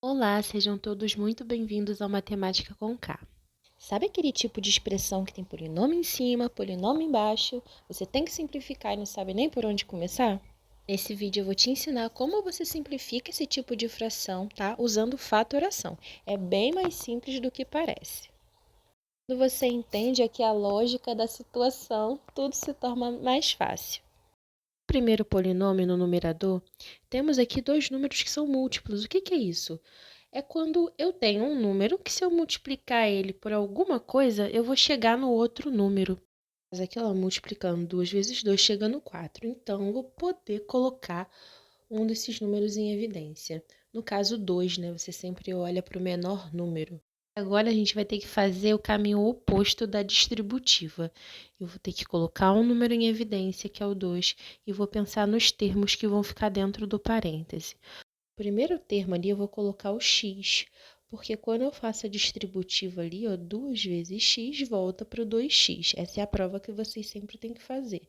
Olá, sejam todos muito bem-vindos ao Matemática com K. Sabe aquele tipo de expressão que tem polinômio em cima, polinômio embaixo? Você tem que simplificar e não sabe nem por onde começar? Nesse vídeo eu vou te ensinar como você simplifica esse tipo de fração, tá? Usando fatoração. É bem mais simples do que parece. Quando você entende aqui a lógica da situação, tudo se torna mais fácil. Primeiro polinômio no numerador, temos aqui dois números que são múltiplos. O que é isso? É quando eu tenho um número que, se eu multiplicar ele por alguma coisa, eu vou chegar no outro número. Mas aqui, ó, multiplicando 2 vezes 2 chega no 4. Então, eu vou poder colocar um desses números em evidência. No caso 2, né? Você sempre olha para o menor número. Agora, a gente vai ter que fazer o caminho oposto da distributiva. Eu vou ter que colocar um número em evidência, que é o 2, e vou pensar nos termos que vão ficar dentro do parêntese. Primeiro termo ali eu vou colocar o x, porque quando eu faço a distributiva ali, ó, 2 vezes x volta para o 2x. Essa é a prova que vocês sempre têm que fazer.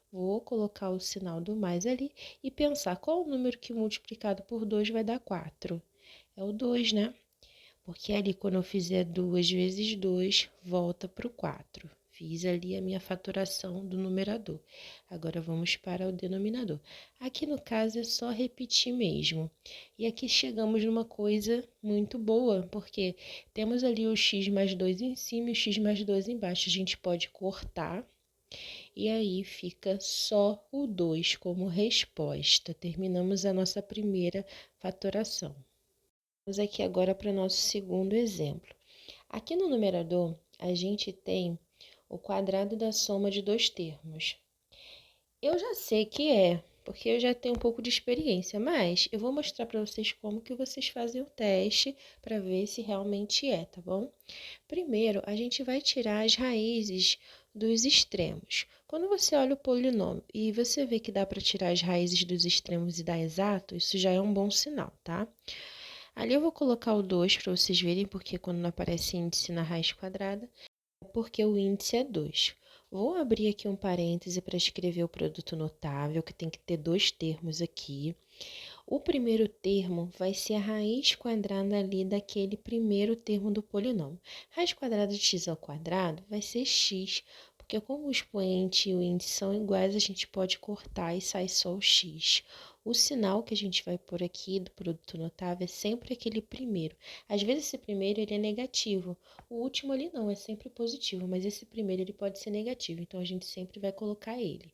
Vou colocar o sinal do mais ali e pensar qual o número que multiplicado por 2 vai dar 4. É o 2, né? Porque ali, quando eu fizer 2 vezes 2, volta para o 4. Fiz ali a minha fatoração do numerador. Agora, vamos para o denominador. Aqui, no caso, é só repetir mesmo. E aqui chegamos numa coisa muito boa, porque temos ali o x mais 2 em cima e o x mais 2 embaixo. A gente pode cortar, e aí fica só o 2 como resposta. Terminamos a nossa primeira fatoração. Vamos aqui agora para o nosso segundo exemplo. Aqui no numerador, a gente tem o quadrado da soma de dois termos. Eu já sei que é, porque eu já tenho um pouco de experiência, mas eu vou mostrar para vocês como que vocês fazem o teste para ver se realmente é, tá bom? Primeiro, a gente vai tirar as raízes dos extremos. Quando você olha o polinômio e você vê que dá para tirar as raízes dos extremos e dar exato, isso já é um bom sinal, tá? Ali eu vou colocar o 2 para vocês verem, porque quando não aparece índice na raiz quadrada, é porque o índice é 2. Vou abrir aqui um parêntese para escrever o produto notável, que tem que ter dois termos aqui. O primeiro termo vai ser a raiz quadrada ali daquele primeiro termo do polinômio. Raiz quadrada de x ao quadrado vai ser x, porque como o expoente e o índice são iguais, a gente pode cortar e sai só o x. O sinal que a gente vai pôr aqui do produto notável é sempre aquele primeiro. Às vezes esse primeiro ele é negativo, o último ali não, é sempre positivo, mas esse primeiro ele pode ser negativo, então a gente sempre vai colocar ele.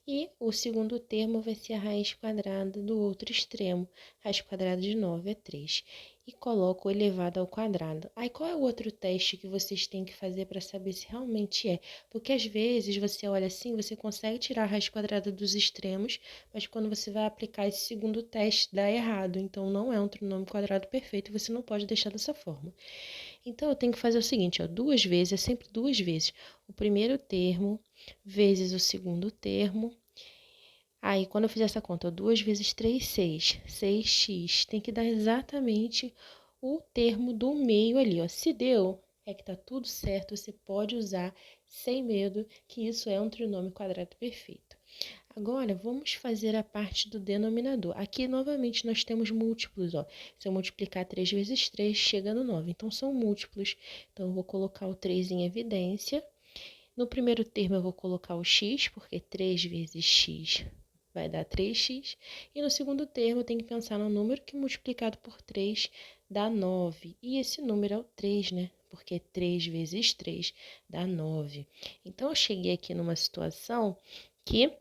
E o segundo termo vai ser a raiz quadrada do outro extremo. Raiz quadrada de 9 é 3. E coloco o elevado ao quadrado. Aí, qual é o outro teste que vocês têm que fazer para saber se realmente é? Porque às vezes você olha assim, você consegue tirar a raiz quadrada dos extremos, mas quando você vai aplicar esse segundo teste, dá errado. Então, não é um trinômio quadrado perfeito, você não pode deixar dessa forma. Então, eu tenho que fazer o seguinte, ó, duas vezes, é sempre duas vezes. O primeiro termo vezes o segundo termo. Aí, quando eu fizer essa conta, 2 vezes 3, 6. 6x. Tem que dar exatamente o termo do meio ali, ó. Se deu, é que tá tudo certo. Você pode usar sem medo, que isso é um trinômio quadrado perfeito. Agora, vamos fazer a parte do denominador. Aqui, novamente, nós temos múltiplos, ó. Se eu multiplicar 3 vezes 3, chega no 9. Então, são múltiplos. Então, eu vou colocar o 3 em evidência. No primeiro termo, eu vou colocar o x, porque 3 vezes x vai dar 3x. E no segundo termo, eu tenho que pensar no número que multiplicado por 3 dá 9. E esse número é o 3, né? Porque 3 vezes 3 dá 9. Então, eu cheguei aqui numa situação que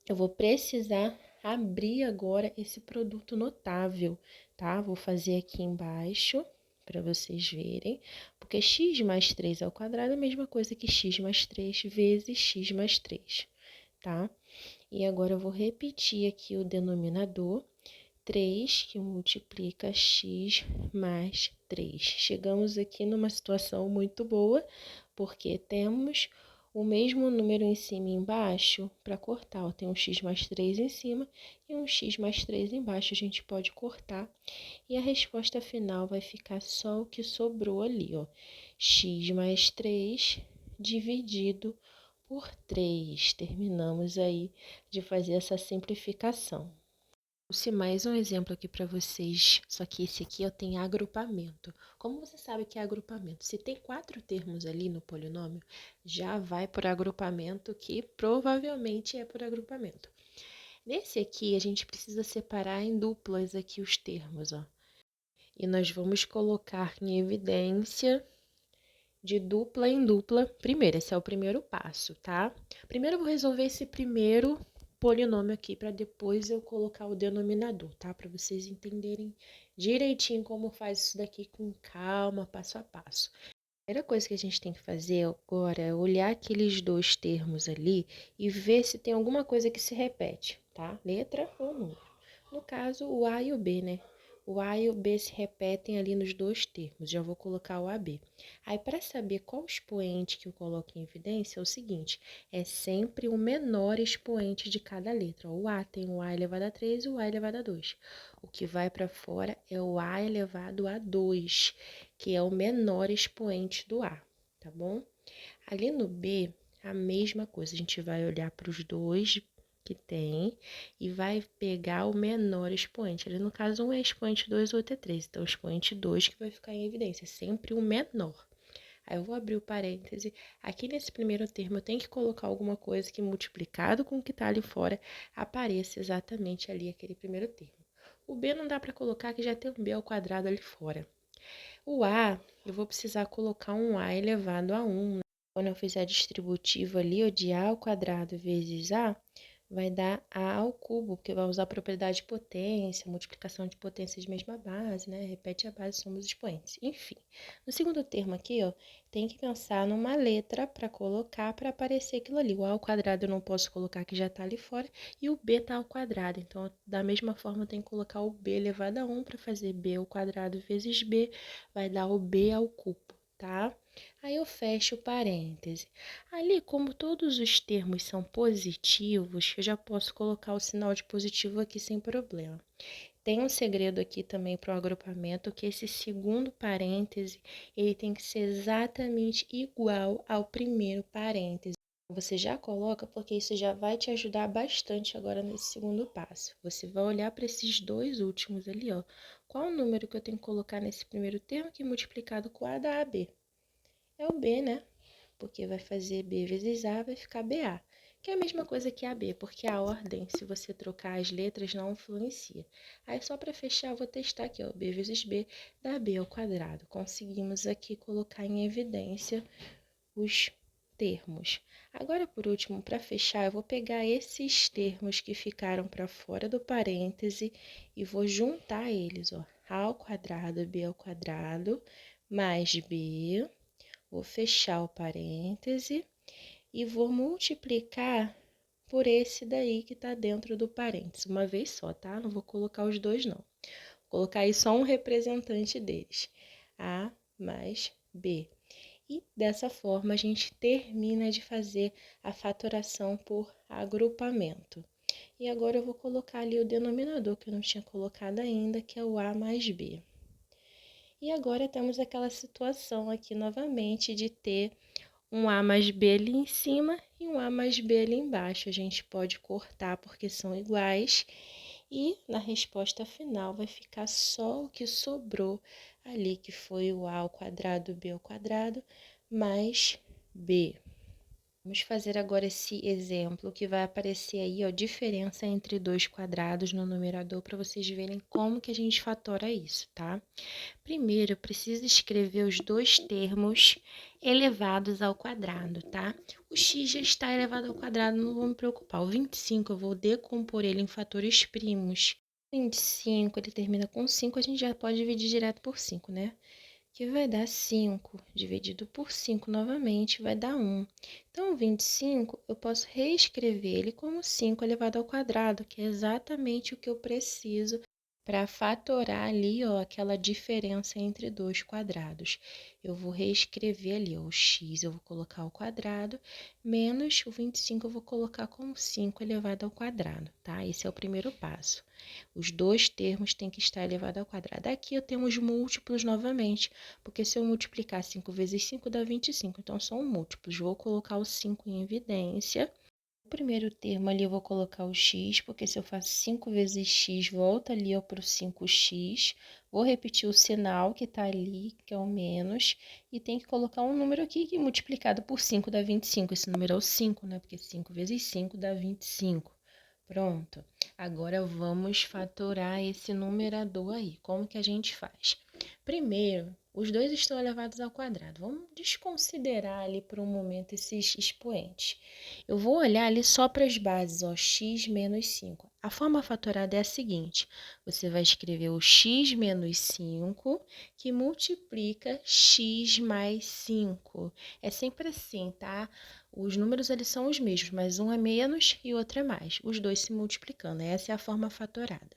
eu vou precisar abrir agora esse produto notável, tá? Vou fazer aqui embaixo para vocês verem, porque x mais 3 ao quadrado é a mesma coisa que x mais 3 vezes x mais 3, tá? E agora eu vou repetir aqui o denominador, 3 que multiplica x mais 3. Chegamos aqui numa situação muito boa, porque temos o mesmo número em cima e embaixo para cortar. Ó, tem um x mais 3 em cima e um x mais 3 embaixo. A gente pode cortar e a resposta final vai ficar só o que sobrou ali, ó. X mais 3 dividido por 3. Terminamos aí de fazer essa simplificação. Trouxe mais um exemplo aqui para vocês, só que esse aqui eu tenho agrupamento. Como você sabe que é agrupamento? Se tem 4 termos ali no polinômio, já vai por agrupamento, que provavelmente é por agrupamento. Nesse aqui, a gente precisa separar em duplas aqui os termos, ó. E nós vamos colocar em evidência de dupla em dupla primeiro. Esse é o primeiro passo, tá? Primeiro eu vou resolver esse primeiro polinômio aqui para depois eu colocar o denominador, tá? Para vocês entenderem direitinho como faz isso daqui com calma, passo a passo. A primeira coisa que a gente tem que fazer agora é olhar aqueles dois termos ali e ver se tem alguma coisa que se repete, tá? Letra ou número. No caso, o A e o B, né? O A e o B se repetem ali nos dois termos. Já vou colocar o AB. Aí, para saber qual expoente que eu coloco em evidência, é o seguinte: é sempre o menor expoente de cada letra. O A tem o A elevado a 3 e o A elevado a 2. O que vai para fora é o A elevado a 2, que é o menor expoente do A, tá bom? Ali no B, a mesma coisa. A gente vai olhar para os dois que tem e vai pegar o menor expoente. Ali no caso, um é expoente 2, o outro é 3. Então, o expoente 2 que vai ficar em evidência, sempre o menor. Aí eu vou abrir o parêntese. Aqui nesse primeiro termo eu tenho que colocar alguma coisa que multiplicado com o que está ali fora apareça exatamente ali aquele primeiro termo. O B não dá para colocar que já tem um B ao quadrado ali fora. O A, eu vou precisar colocar um A elevado a 1. Quando eu fizer distributivo ali, o de A ao quadrado vezes A, vai dar A ao cubo, porque vai usar a propriedade de potência, multiplicação de potência de mesma base, né? Repete a base, somos expoentes. Enfim, no segundo termo aqui, ó, tem que pensar numa letra para colocar para aparecer aquilo ali. O A ao quadrado eu não posso colocar que já está ali fora e o B está ao quadrado. Então, da mesma forma, eu tenho que colocar o B elevado a 1 para fazer B ao quadrado vezes B, vai dar o B ao cubo, tá? Aí eu fecho o parêntese. Ali, como todos os termos são positivos, eu já posso colocar o sinal de positivo aqui sem problema. Tem um segredo aqui também para o agrupamento, que esse segundo parêntese, ele tem que ser exatamente igual ao primeiro parêntese. Você já coloca, porque isso já vai te ajudar bastante agora nesse segundo passo. Você vai olhar para esses dois últimos ali, ó. Qual o número que eu tenho que colocar nesse primeiro termo que multiplicado com A dá AB? É o B, né? Porque vai fazer B vezes A, vai ficar BA. Que é a mesma coisa que AB, porque a ordem, se você trocar as letras, não influencia. Aí, só para fechar, eu vou testar aqui, ó. B vezes B dá B ao quadrado. Conseguimos aqui colocar em evidência os termos. Agora, por último, para fechar, eu vou pegar esses termos que ficaram para fora do parêntese e vou juntar eles, ó. A ao quadrado, B ao quadrado, mais B. Vou fechar o parêntese e vou multiplicar por esse daí que está dentro do parêntese, uma vez só, tá? Não vou colocar os dois, não. Vou colocar aí só um representante deles, A mais B. E dessa forma a gente termina de fazer a fatoração por agrupamento. E agora eu vou colocar ali o denominador que eu não tinha colocado ainda, que é o A mais B. E agora temos aquela situação aqui novamente de ter um A mais B ali em cima e um A mais B ali embaixo. A gente pode cortar porque são iguais e na resposta final vai ficar só o que sobrou ali, que foi o A ao quadrado, B ao quadrado, mais B. Vamos fazer agora esse exemplo que vai aparecer aí, ó, diferença entre dois quadrados no numerador para vocês verem como que a gente fatora isso, tá? Primeiro, eu preciso escrever os dois termos elevados ao quadrado, tá? O x já está elevado ao quadrado, não vou me preocupar. O 25, eu vou decompor ele em fatores primos. O 25, ele termina com 5, a gente já pode dividir direto por 5, né? Que vai dar 5 dividido por 5 novamente, vai dar 1. Então, o 25, eu posso reescrever ele como 5 elevado ao quadrado, que é exatamente o que eu preciso para fatorar ali, ó, aquela diferença entre dois quadrados. Eu vou reescrever ali, ó, o x eu vou colocar ao quadrado, menos o 25 eu vou colocar como 5 elevado ao quadrado, tá? Esse é o primeiro passo. Os dois termos têm que estar elevado ao quadrado. Aqui eu tenho os múltiplos novamente, porque se eu multiplicar 5 vezes 5 dá 25, então são múltiplos. Vou colocar o 5 em evidência. No primeiro termo ali eu vou colocar o x, porque se eu faço 5 vezes x, volta ali para o 5x. Vou repetir o sinal que está ali, que é o menos, e tem que colocar um número aqui que multiplicado por 5 dá 25. Esse número é o 5, né? Porque 5 vezes 5 dá 25. Pronto. Agora vamos fatorar esse numerador aí. Como que a gente faz? Primeiro, os dois estão elevados ao quadrado. Vamos desconsiderar ali por um momento esses expoentes. Eu vou olhar ali só para as bases, ó, x menos 5. A forma fatorada é a seguinte: você vai escrever o x menos 5, que multiplica x mais 5. É sempre assim, tá? Os números eles são os mesmos, mas um é menos e o outro é mais. Os dois se multiplicando. Essa é a forma fatorada.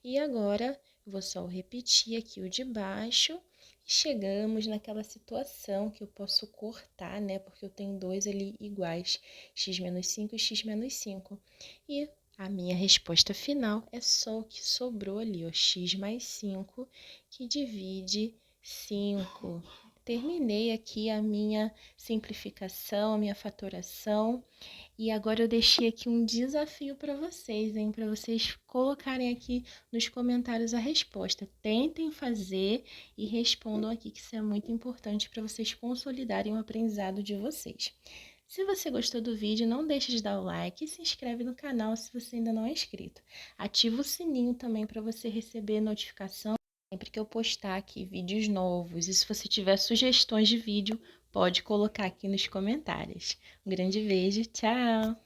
E agora, vou só repetir aqui o de baixo. E chegamos naquela situação que eu posso cortar, né? Porque eu tenho dois ali iguais, x menos 5 e x menos 5. E a minha resposta final é só o que sobrou ali, ó, x mais 5, que divide 5. Terminei aqui a minha simplificação, a minha fatoração. E agora eu deixei aqui um desafio para vocês, hein? Para vocês colocarem aqui nos comentários a resposta. Tentem fazer e respondam aqui, que isso é muito importante para vocês consolidarem o aprendizado de vocês. Se você gostou do vídeo, não deixe de dar o like e se inscreve no canal se você ainda não é inscrito. Ativa o sininho também para você receber notificação sempre que eu postar aqui vídeos novos. E se você tiver sugestões de vídeo, pode colocar aqui nos comentários. Um grande beijo, tchau!